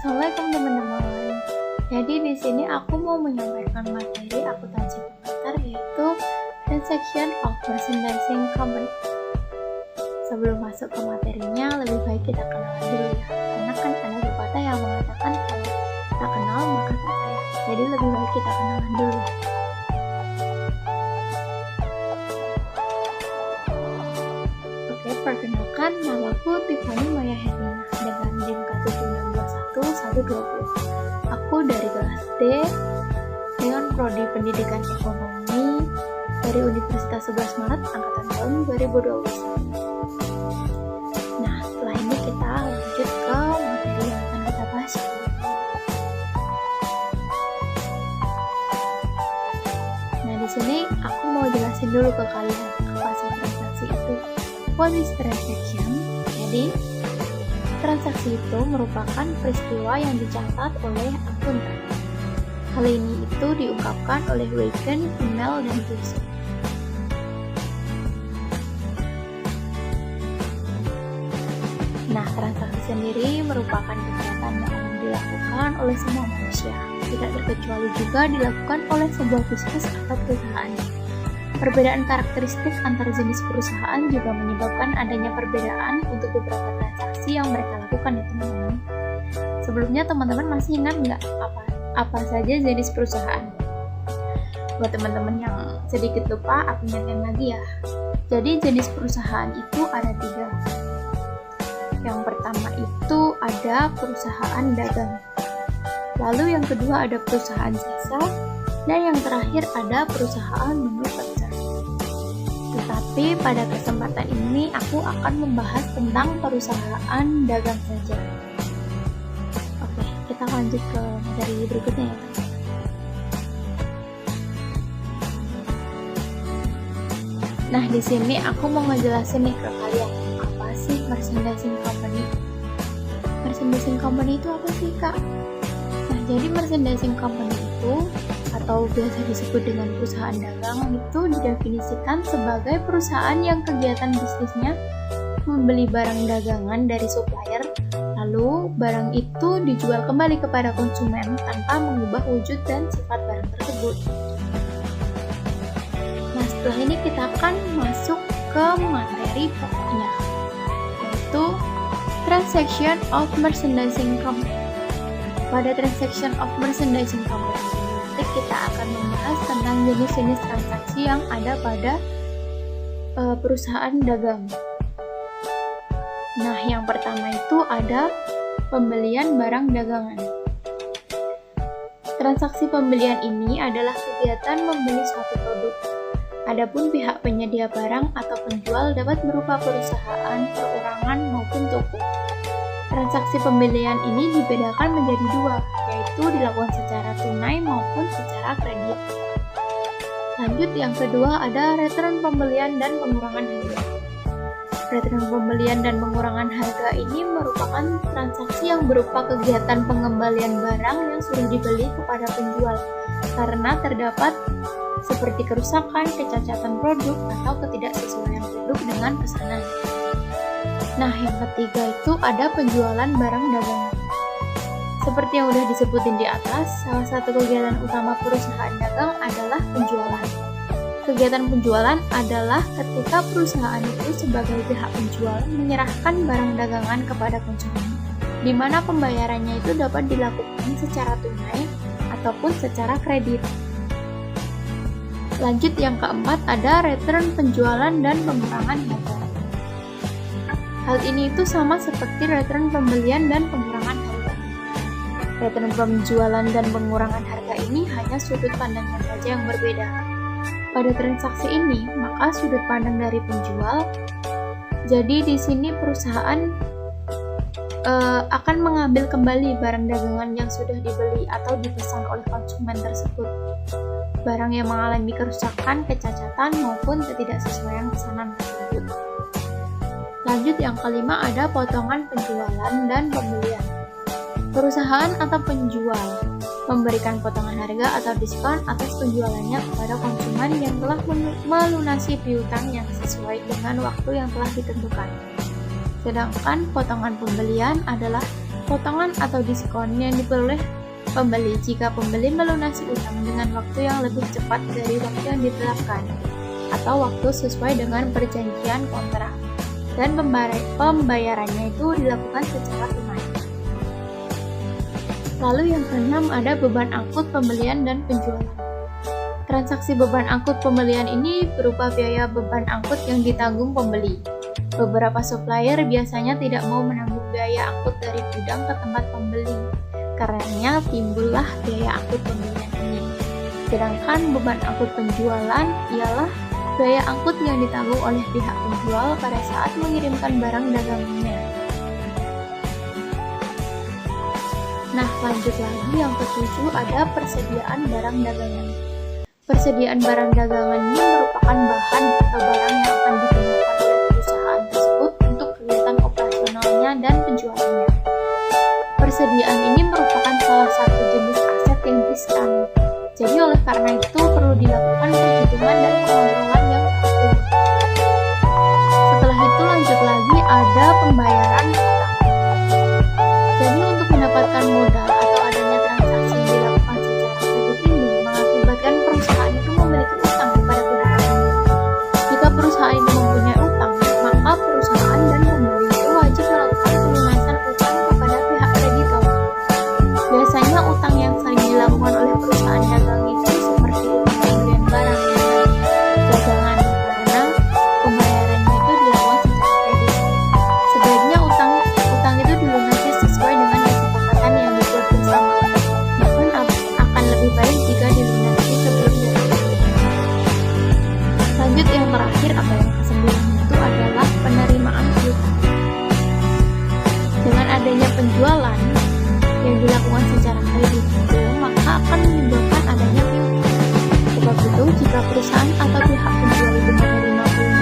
Assalamualaikum teman-teman. Jadi di sini aku mau menyampaikan materi akuntansi pengantar yaitu Transaction of Merchandising Company. Sebelum masuk ke materinya, lebih baik kita kenalan dulu ya. Karena kan ada pepatah yang mengatakan kalau tak kenal maka tak sayang. Jadi lebih baik kita kenalan dulu. Oke, perkenalkan, namaku Tiffany Maya Herlina dengan NIM K7621 Aku dari kelas D dengan prodi Pendidikan Ekonomi dari Universitas 11 Maret angkatan tahun 2021. Nah, setelah ini kita lanjut ke materi yang akan kita bahas. Nah, di sini aku mau jelasin dulu ke kalian apa sih transaksi itu. What is transaction? Jadi, transaksi itu merupakan peristiwa yang dicatat oleh akuntan. Hal ini itu diungkapkan oleh Weygen, Kimmel, dan Joseph. Nah, transaksi sendiri merupakan kegiatan yang dilakukan oleh semua manusia, tidak terkecuali juga dilakukan oleh sebuah bisnis atau perusahaan. Perbedaan karakteristik antar jenis perusahaan juga menyebabkan adanya perbedaan untuk beberapa transaksi yang mereka lakukan ya teman-teman. Sebelumnya teman-teman masih ingat nggak apa saja jenis perusahaan? Buat teman-teman yang sedikit lupa, aku ingatkan lagi ya. Jadi jenis perusahaan itu ada 3. Yang pertama itu ada perusahaan dagang. Lalu yang kedua ada perusahaan jasa. Dan yang terakhir ada perusahaan manufaktur. Tetapi pada kesempatan ini aku akan membahas tentang perusahaan dagang saja. Oke, kita lanjut ke materi berikutnya ya. Nah, di sini aku mau ngejelasin nih ke kalian apa sih merchandising company. Merchandising company itu apa sih, Kak? Nah, jadi merchandising company itu atau biasa disebut dengan perusahaan dagang itu didefinisikan sebagai perusahaan yang kegiatan bisnisnya membeli barang dagangan dari supplier, lalu barang itu dijual kembali kepada konsumen tanpa mengubah wujud dan sifat barang tersebut. Nah, setelah ini kita akan masuk ke materi pokoknya, yaitu Transaction of Merchandising Company. Pada Transaction of Merchandising Company kita akan membahas tentang jenis-jenis transaksi yang ada pada perusahaan dagang. Nah, yang pertama itu ada pembelian barang dagangan. Transaksi pembelian ini adalah kegiatan membeli suatu produk. Adapun pihak penyedia barang atau penjual dapat berupa perusahaan, perorangan, maupun toko. Transaksi pembelian ini dibedakan menjadi 2, yaitu dilakukan secara tunai maupun secara kredit. Lanjut, yang kedua ada return pembelian dan pengurangan harga. Return pembelian dan pengurangan harga ini merupakan transaksi yang berupa kegiatan pengembalian barang yang sudah dibeli kepada penjual karena terdapat seperti kerusakan, kecacatan produk, atau ketidaksesuaian produk dengan pesanan. Nah, yang ketiga itu ada penjualan barang dagangan. Seperti yang udah disebutin di atas, salah satu kegiatan utama perusahaan dagang adalah penjualan. Kegiatan penjualan adalah ketika perusahaan itu sebagai pihak penjual menyerahkan barang dagangan kepada konsumen, di mana pembayarannya itu dapat dilakukan secara tunai ataupun secara kredit. Lanjut, yang keempat ada return penjualan dan pengurangan harga. Hal ini itu sama seperti return pembelian dan pengurangan harga. Return penjualan dan pengurangan harga ini hanya sudut pandangnya saja yang berbeda. Pada transaksi ini, maka sudut pandang dari penjual. Jadi di sini perusahaan akan mengambil kembali barang dagangan yang sudah dibeli atau dipesan oleh konsumen tersebut. Barang yang mengalami kerusakan, kecacatan, maupun ketidaksesuaian pesanan tersebut. Lanjut, yang kelima ada potongan penjualan dan pembelian. Perusahaan atau penjual memberikan potongan harga atau diskon atas penjualannya kepada konsumen yang telah melunasi piutang yang sesuai dengan waktu yang telah ditentukan. Sedangkan potongan pembelian adalah Potongan atau diskon yang diperoleh pembeli jika pembeli melunasi utang dengan waktu yang lebih cepat dari waktu yang ditetapkan atau waktu sesuai dengan perjanjian kontrak, dan pembayarannya itu dilakukan secara tunai. Lalu yang keenam ada beban angkut pembelian dan penjualan. Transaksi beban angkut pembelian ini berupa biaya beban angkut yang ditanggung pembeli. Beberapa supplier biasanya tidak mau menanggung biaya angkut dari gudang ke tempat pembeli, karenanya timbullah biaya angkut pembelian ini. Sedangkan beban angkut penjualan ialah biaya angkut yang ditanggung oleh pihak penjual pada saat mengirimkan barang dagangannya. Nah, lanjut lagi yang ketujuh ada persediaan barang dagangan. Persediaan barang dagangan ini merupakan bahan atau barang yang akan digunakan oleh perusahaan tersebut untuk kegiatan operasionalnya dan penjualannya. Persediaan ini merupakan salah satu jenis aset yang riskan. Jadi oleh karena itu perlu dilakukan perhitungan dan pengontrolan yang teratur. Setelah itu lanjut lagi ada pembayaran utang. Jadi untuk mendapatkan modal atau adanya transaksi yang dilakukan secara kredit ini mengakibatkan perusahaan itu memiliki utang kepada pihak lain. Jika perusahaan itu mempunyai utang, maka perusahaan dan pembeli itu wajib melakukan pelunasan utang kepada pihak kreditor. Biasanya utang yang sering dilakukan oleh perusahaan dagang itu seperti utang pembelian barang dagangan, karena pembayarannya itu dilakukan secara kredit. Sebaiknya utang itu dilunasi sesuai dengan kesepakatan yang dibuat bersama. Bahkan akan lebih baik jika dilunasi sebelum jatuh. Lanjut yang terakhir atau yang ke-9 itu adalah penerimaan piutang. Dengan adanya penjualan yang dilakukan secara kredit itu, maka akan menimbulkan adanya piutang. Sebab itu, jika perusahaan atau pihak penjual itu menerima piutang